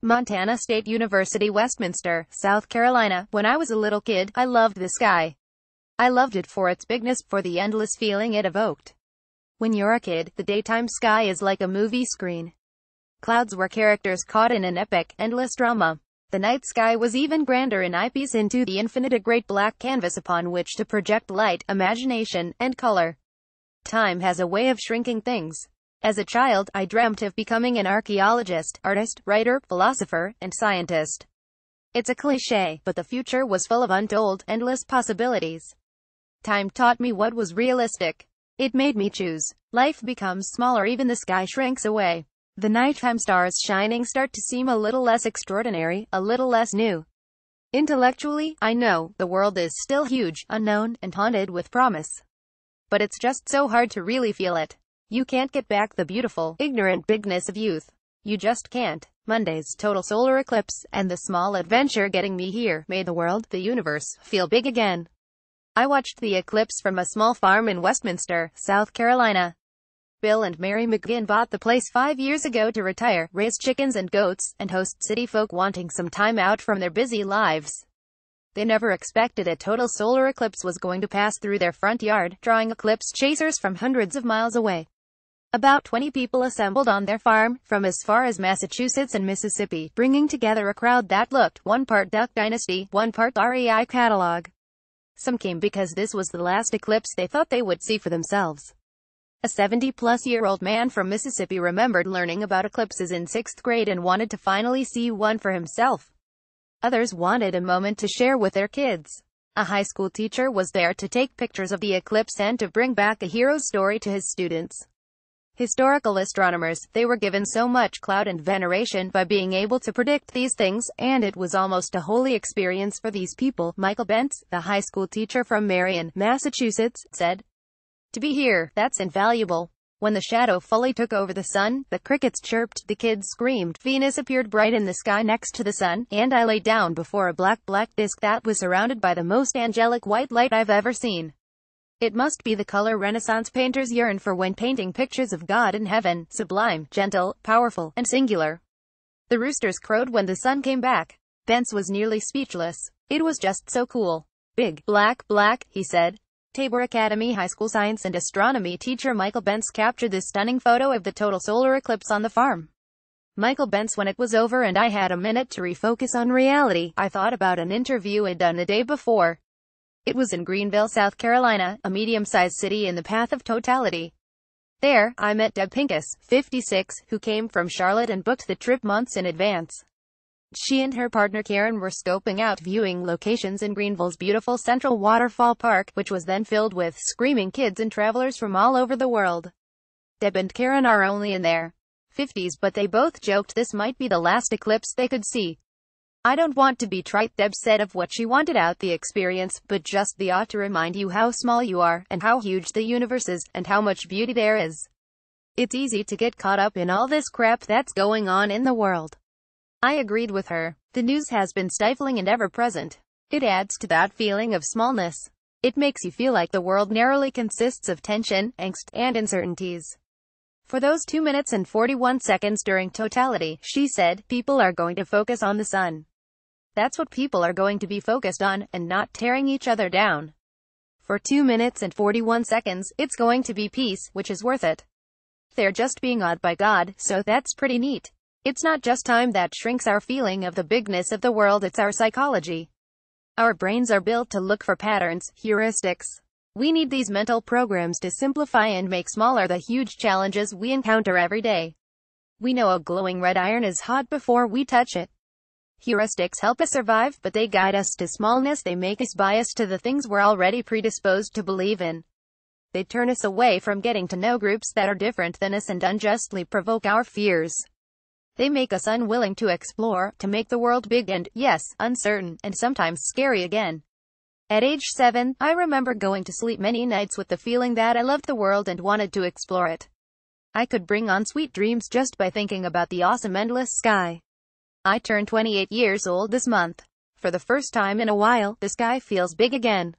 Montana State University, Westminster, South Carolina. When I was a little kid, I loved the sky. I loved it for its bigness, for the endless feeling it evoked. When you're a kid, the daytime sky is like a movie screen. Clouds were characters caught in an epic, endless drama. The night sky was even grander in eyepiece into the infinite, a great black canvas upon which to project light, imagination, and color. Time has a way of shrinking things. As a child, I dreamt of becoming an archaeologist, artist, writer, philosopher, and scientist. It's a cliché, but the future was full of untold, endless possibilities. Time taught me what was realistic. It made me choose. Life becomes smaller, even the sky shrinks away. The nighttime stars shining start to seem a little less extraordinary, a little less new. Intellectually, I know, the world is still huge, unknown, and haunted with promise. But it's just so hard to really feel it. You can't get back the beautiful, ignorant bigness of youth. You just can't. Monday's total solar eclipse, and the small adventure getting me here, made the world, the universe, feel big again. I watched the eclipse from a small farm in Westminster, South Carolina. Bill and Mary McGinn bought the place 5 years ago to retire, raise chickens and goats, and host city folk wanting some time out from their busy lives. They never expected a total solar eclipse was going to pass through their front yard, drawing eclipse chasers from hundreds of miles away. About 20 people assembled on their farm, from as far as Massachusetts and Mississippi, bringing together a crowd that looked, one part Duck Dynasty, one part REI catalog. Some came because this was the last eclipse they thought they would see for themselves. A 70-plus-year-old man from Mississippi remembered learning about eclipses in 6th grade and wanted to finally see one for himself. Others wanted a moment to share with their kids. A high school teacher was there to take pictures of the eclipse and to bring back a hero story to his students. Historical astronomers, they were given so much clout and veneration by being able to predict these things, and it was almost a holy experience for these people. Michael Bentz, the high school teacher from Marion, Massachusetts, said, "To be here, that's invaluable. When the shadow fully took over the sun, the crickets chirped, the kids screamed, Venus appeared bright in the sky next to the sun, and I lay down before a black disk that was surrounded by the most angelic white light I've ever seen. It must be the color Renaissance painters yearn for when painting pictures of God in heaven, sublime, gentle, powerful, and singular. The roosters crowed when the sun came back." Bentz was nearly speechless. "It was just so cool. Big, black, he said. Tabor Academy High School science and astronomy teacher Michael Bentz captured this stunning photo of the total solar eclipse on the farm. Michael Bentz, when it was over and I had a minute to refocus on reality, I thought about an interview I'd done the day before. It was in Greenville, South Carolina, a medium-sized city in the path of totality. There, I met Deb Pincus, 56, who came from Charlotte and booked the trip months in advance. She and her partner Karen were scoping out viewing locations in Greenville's beautiful Central Waterfall Park, which was then filled with screaming kids and travelers from all over the world. Deb and Karen are only in their 50s, but they both joked this might be the last eclipse they could see. "I don't want to be trite," Deb said of what she wanted out the experience, "but just the ought to remind you how small you are, and how huge the universe is, and how much beauty there is. It's easy to get caught up in all this crap that's going on in the world." I agreed with her. The news has been stifling and ever-present. It adds to that feeling of smallness. It makes you feel like the world narrowly consists of tension, angst, and uncertainties. For those 2 minutes and 41 seconds during totality, she said, people are going to focus on the sun. That's what people are going to be focused on, and not tearing each other down. For 2 minutes and 41 seconds, it's going to be peace, which is worth it. They're just being awed by God, so that's pretty neat. It's not just time that shrinks our feeling of the bigness of the world, it's our psychology. Our brains are built to look for patterns, heuristics. We need these mental programs to simplify and make smaller the huge challenges we encounter every day. We know a glowing red iron is hot before we touch it. Heuristics help us survive, but they guide us to smallness. They make us biased to the things we're already predisposed to believe in. They turn us away from getting to know groups that are different than us and unjustly provoke our fears. They make us unwilling to explore, to make the world big and, yes, uncertain, and sometimes scary again. At age 7, I remember going to sleep many nights with the feeling that I loved the world and wanted to explore it. I could bring on sweet dreams just by thinking about the awesome endless sky. I turned 28 years old this month. For the first time in a while, the sky feels big again.